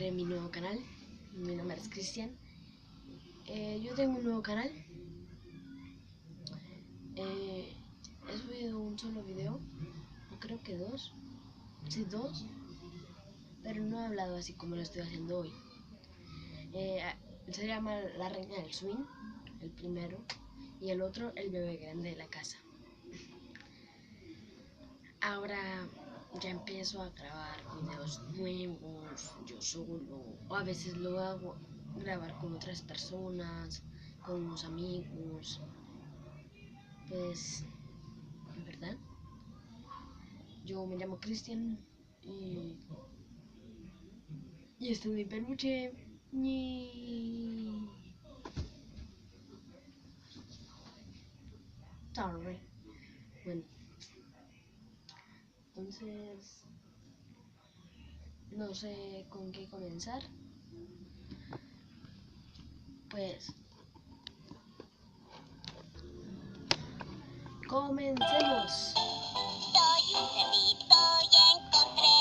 encontré mi nuevo canal. Mi nombre es Cristian. Yo tengo un nuevo canal. He subido un solo video, o creo que dos. Sí, dos. Pero no he hablado así como lo estoy haciendo hoy. Se llama La Reina del Swing, el primero. Y el otro, El Bebé Grande de la Casa. Ahora ya empiezo a grabar videos nuevos, yo solo, o a veces lo hago grabar con otras personas, con unos amigos. Pues, en verdad, yo me llamo Cristian y este es mi peluche. Sorry. Bueno, entonces no sé con qué comenzar. Pues comencemos. Soy un cerdito y encontré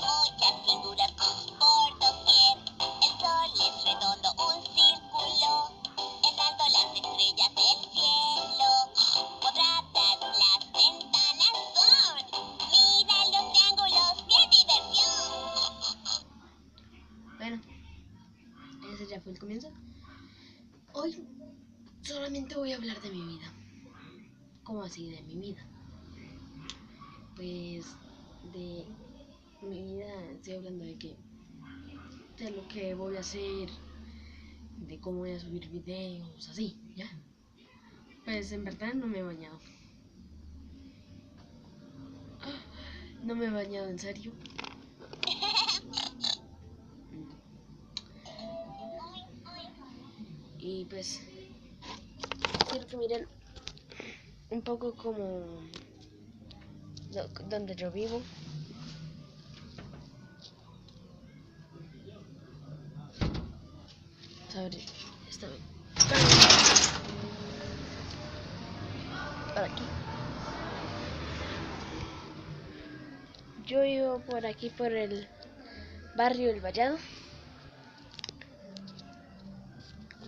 muchas figuras por doquier. El sol es redondo, un círculo, en alto las estrellas del cielo. Cuadradas las ventanas son, mira los triángulos, qué diversión. Bueno, ese ya fue el comienzo. Hoy solamente voy a hablar de mi vida. ¿Cómo así de mi vida? Pues de mi vida estoy hablando de lo que voy a hacer, de cómo voy a subir videos, así, ¿ya? Pues en verdad no me he bañado. No me he bañado, en serio. Y pues quiero que miren un poco como donde yo vivo. Sobre esta por aquí. Yo vivo por aquí, por el barrio El Vallado.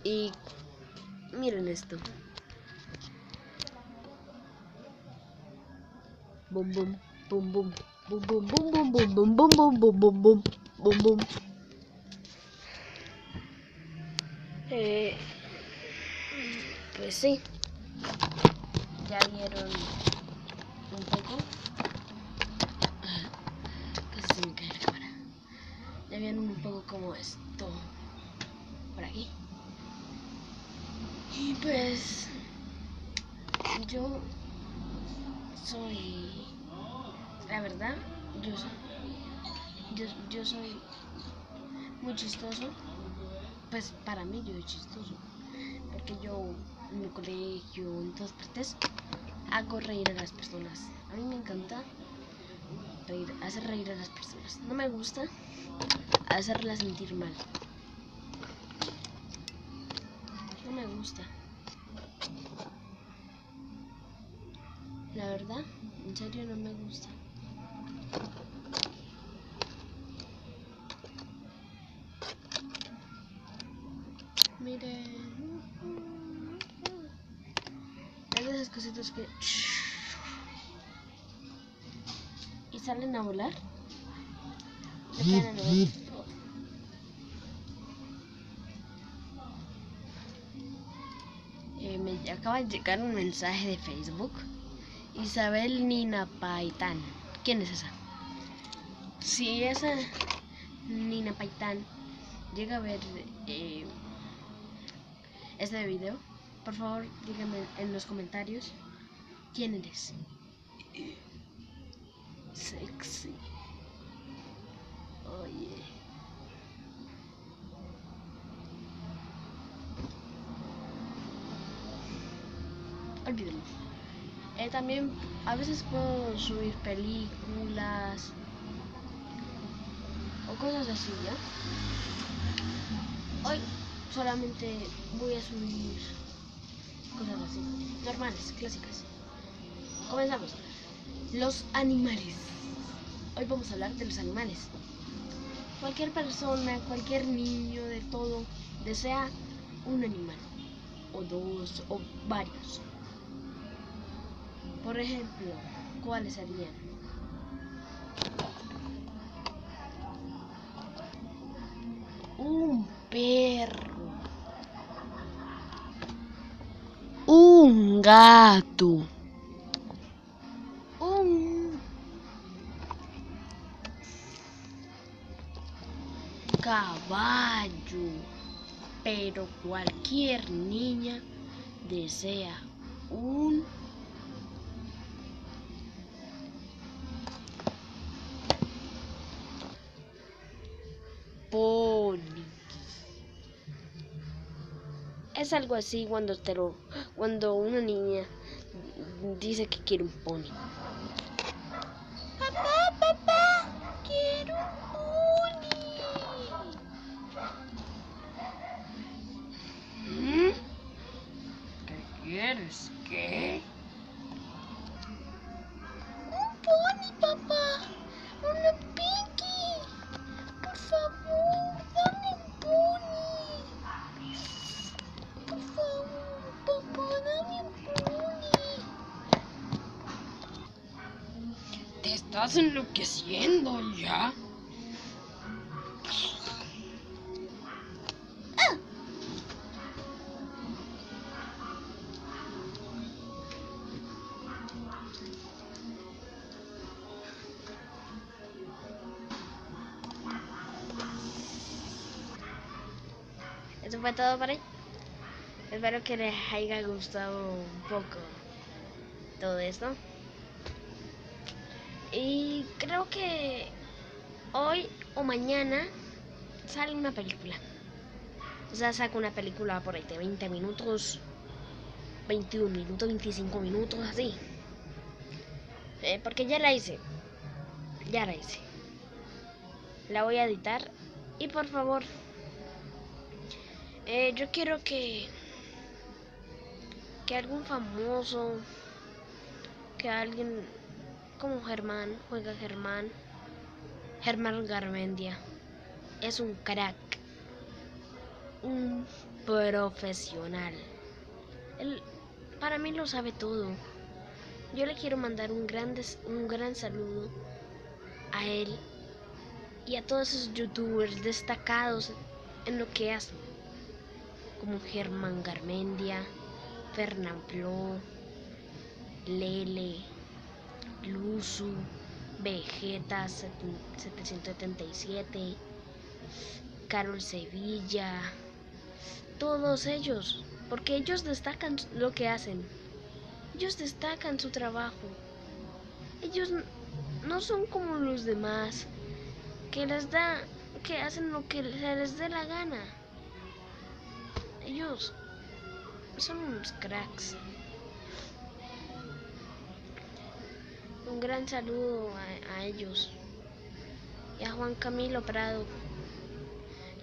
Y miren esto. Bum bum bum bum bum bum bum bum bum bum bum bum bum bum bum bum bum. Pues sí, ya vieron un poco. Casi se me cae la cámara. Ya vieron un poco como esto por aquí. Y pues yo soy, la verdad, yo soy muy chistoso. Pues para mí yo soy chistoso, porque yo en mi colegio, en todas partes, hago reír a las personas. A mí me encanta hacer reír a las personas. No me gusta hacerlas sentir mal. No me gusta. La verdad, en serio no me gusta. Miren. Es de esas cositas que y salen a volar. Le caen en el... Me acaba de llegar un mensaje de Facebook. Isabel Nina Paitán. ¿Quién es esa? Si esa Nina Paitán llega a ver este video, por favor díganme en los comentarios quién eres. Sexy. Oye. Olvídenlo. También a veces puedo subir películas o cosas así, ¿ya? Hoy solamente voy a subir cosas así, normales, clásicas. Comenzamos. Los animales. Hoy vamos a hablar de los animales. Cualquier persona, cualquier niño, de todo, desea un animal, o dos, o varios. Por ejemplo, ¿cuáles serían? Un perro, un gato, un caballo, pero cualquier niña desea un pony. Es algo así cuando una niña dice que quiere un pony. Papá, quiero un pony. ¿Qué quieres? ¿Qué? Un pony, papá. Una Pinky. Por favor, dame un pony. Por favor, papá, dame un pony. ¿Te estás enloqueciendo ya? Eso fue todo por hoy. Espero que les haya gustado un poco todo esto. Y creo que hoy o mañana sale una película. O sea, saco una película por ahí de 20 minutos, 21 minutos, 25 minutos, así. Porque ya la hice. Ya la hice. La voy a editar. Y por favor, yo quiero que algún famoso, que alguien como Germán, juega Germán Garmendia, es un crack, un profesional. Él para mí lo sabe todo. Yo le quiero mandar un gran saludo a él y a todos esos youtubers destacados en lo que hacen, como Germán Garmendia, Fernanfloo, Lele, Luzu, Vegeta 777, Carol Sevilla, todos ellos, porque ellos destacan lo que hacen, ellos destacan su trabajo, ellos no son como los demás, que hacen lo que se les dé la gana. Ellos son unos cracks. Un gran saludo a ellos y a Juan Camilo Prado,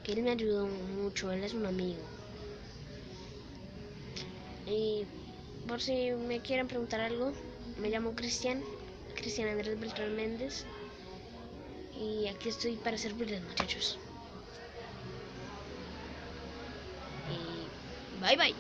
que él me ayudó mucho, él es un amigo. Y por si me quieren preguntar algo, me llamo Cristian Andrés Beltrán Méndez, y aquí estoy para servirles, muchachos. Y bye bye.